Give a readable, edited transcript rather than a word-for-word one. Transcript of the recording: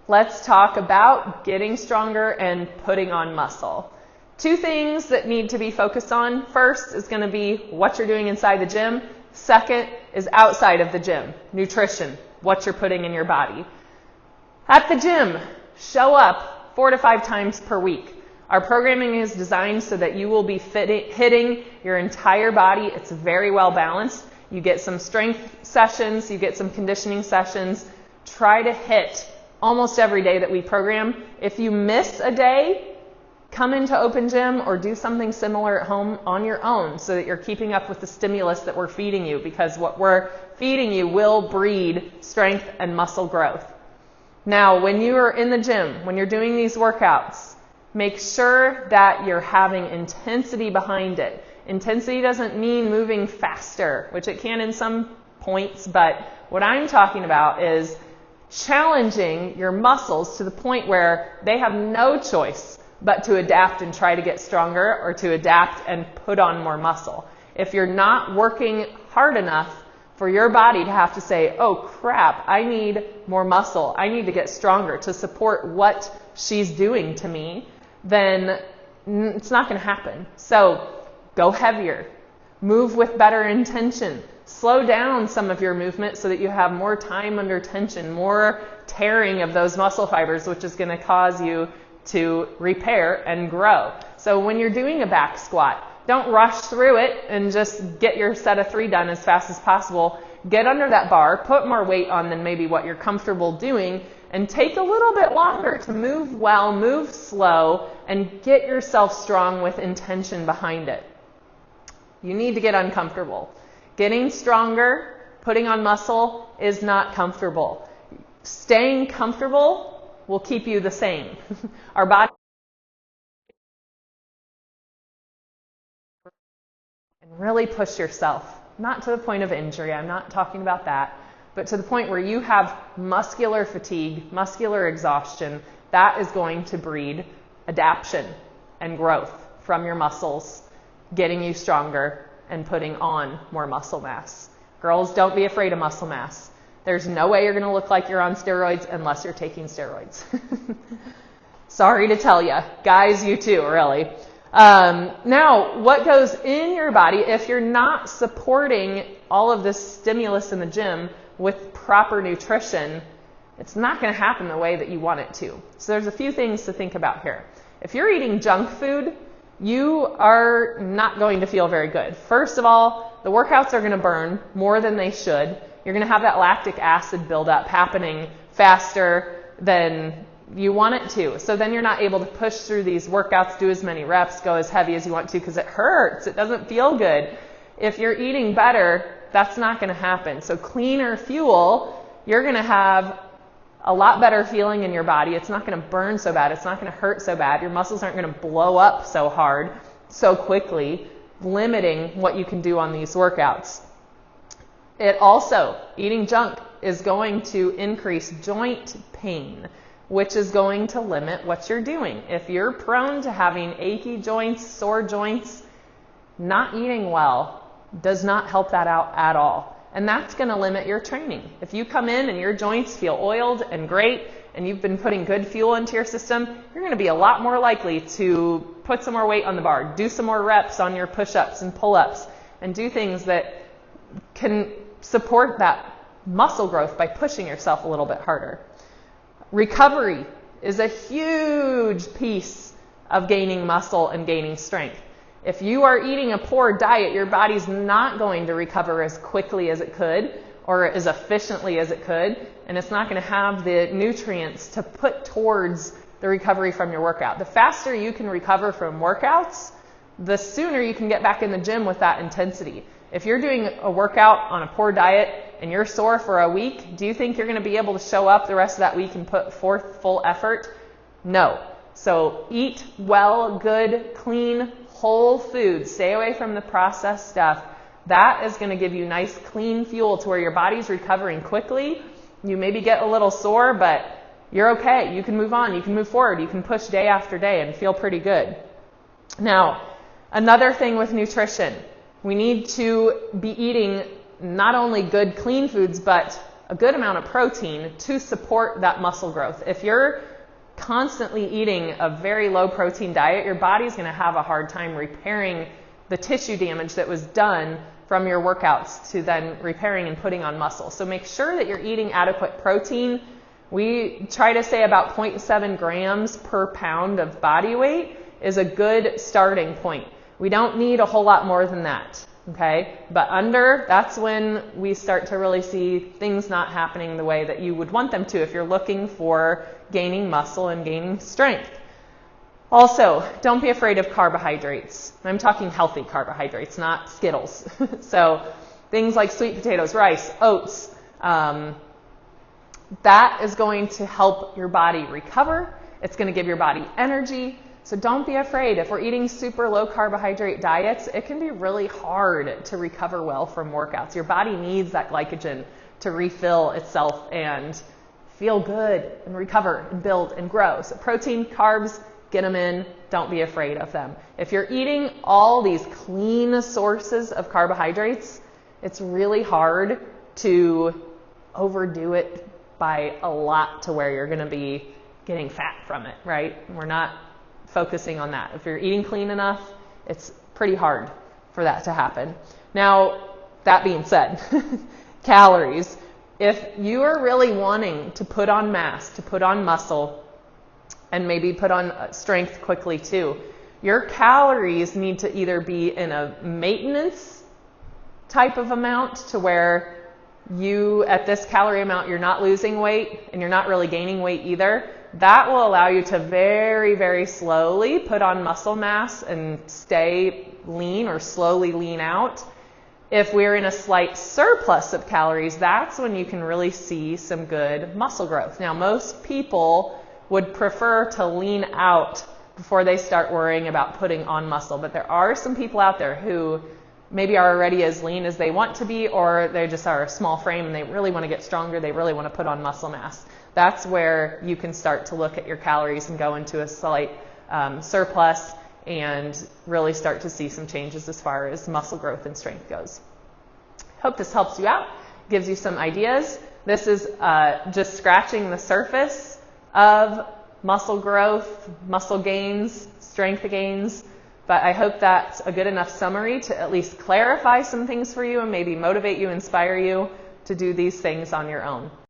let's talk about getting stronger and putting on muscle. Two things that need to be focused on. First is going to be what you're doing inside the gym. Second is outside of the gym, nutrition, what you're putting in your body. At the gym, show up 4 to 5 times per week. Our programming is designed so that you will be hitting your entire body. It's very well balanced. You get some strength sessions, you get some conditioning sessions. Try to hit almost every day that we program. If you miss a day, come into Open Gym or do something similar at home on your own so that you're keeping up with the stimulus that we're feeding you, because what we're feeding you will breed strength and muscle growth. Now, when you are in the gym, when you're doing these workouts, make sure that you're having intensity behind it. Intensity doesn't mean moving faster, which it can in some points, but what I'm talking about is challenging your muscles to the point where they have no choice but to adapt and try to get stronger, or to adapt and put on more muscle. If you're not working hard enough for your body to have to say, oh crap, I need more muscle, I need to get stronger to support what she's doing to me, then it's not going to happen. So go heavier, move with better intention, slow down some of your movement so that you have more time under tension, more tearing of those muscle fibers, which is going to cause you to repair and grow. So when you're doing a back squat, don't rush through it and just get your set of 3 done as fast as possible. Get under that bar, put more weight on than maybe what you're comfortable doing, and take a little bit longer to move well, move slow, and get yourself strong with intention behind it. You need to get uncomfortable. Getting stronger, putting on muscle is not comfortable. Staying comfortable will keep you the same. Our body, and really push yourself, not to the point of injury, I'm not talking about that, but to the point where you have muscular fatigue, muscular exhaustion. That is going to breed adaptation and growth from your muscles, getting you stronger and putting on more muscle mass. Girls, don't be afraid of muscle mass. There's no way you're going to look like you're on steroids unless you're taking steroids. Sorry to tell you. Guys, you too, really. Now, what goes in your body if you're not supporting all of this stimulus in the gym with proper nutrition? It's not going to happen the way that you want it to. So there's a few things to think about here. If you're eating junk food, you are not going to feel very good. First of all, the workouts are going to burn more than they should. You're going to have that lactic acid buildup happening faster than you want it to. So then you're not able to push through these workouts, do as many reps, go as heavy as you want to, because it hurts. It doesn't feel good. If you're eating better, that's not going to happen. So cleaner fuel, you're going to have a lot better feeling in your body. It's not going to burn so bad. It's not going to hurt so bad. Your muscles aren't going to blow up so hard, so quickly, limiting what you can do on these workouts. It also, eating junk is going to increase joint pain, which is going to limit what you're doing. If you're prone to having achy joints, sore joints, not eating well does not help that out at all. And that's going to limit your training. If you come in and your joints feel oiled and great, and you've been putting good fuel into your system, you're going to be a lot more likely to put some more weight on the bar, do some more reps on your push-ups and pull-ups, and do things that can support that muscle growth by pushing yourself a little bit harder. Recovery is a huge piece of gaining muscle and gaining strength. If you are eating a poor diet, your body's not going to recover as quickly as it could or as efficiently as it could, and it's not going to have the nutrients to put towards the recovery from your workout. The faster you can recover from workouts, the sooner you can get back in the gym with that intensity. If you're doing a workout on a poor diet and you're sore for a week, do you think you're going to be able to show up the rest of that week and put forth full effort? No. So eat well, good, clean, whole food. Stay away from the processed stuff. That is going to give you nice, clean fuel to where your body's recovering quickly. You maybe get a little sore, but you're okay. You can move on. You can move forward. You can push day after day and feel pretty good. Now, another thing with nutrition. We need to be eating not only good, clean foods, but a good amount of protein to support that muscle growth. If you're constantly eating a very low protein diet, your body's going to have a hard time repairing the tissue damage that was done from your workouts to then repairing and putting on muscle. So make sure that you're eating adequate protein. We try to say about 0.7 grams per pound of body weight is a good starting point. We don't need a whole lot more than that, okay? But under, that's when we start to really see things not happening the way that you would want them to if you're looking for gaining muscle and gaining strength. Also, don't be afraid of carbohydrates. I'm talking healthy carbohydrates, not Skittles. So things like sweet potatoes, rice, oats, that is going to help your body recover. It's going to give your body energy. So don't be afraid. If we're eating super low carbohydrate diets, it can be really hard to recover well from workouts. Your body needs that glycogen to refill itself and feel good and recover and build and grow. So protein, carbs, get them in. Don't be afraid of them. If you're eating all these clean sources of carbohydrates, it's really hard to overdo it by a lot to where you're going to be getting fat from it, right? We're not focusing on that. If you're eating clean enough, it's pretty hard for that to happen. Now, that being said, calories. If you are really wanting to put on mass, to put on muscle, and maybe put on strength quickly too, your calories need to either be in a maintenance type of amount to where you, at this calorie amount, you're not losing weight and you're not really gaining weight either. That will allow you to very, very slowly put on muscle mass and stay lean or slowly lean out. If we're in a slight surplus of calories, that's when you can really see some good muscle growth. Now, most people would prefer to lean out before they start worrying about putting on muscle, but there are some people out there who maybe are already as lean as they want to be, or they just are a small frame and they really want to get stronger, they really want to put on muscle mass. That's where you can start to look at your calories and go into a slight surplus and really start to see some changes as far as muscle growth and strength goes. Hope this helps you out, gives you some ideas. This is just scratching the surface of muscle growth, muscle gains, strength gains. But I hope that's a good enough summary to at least clarify some things for you and maybe motivate you, inspire you to do these things on your own.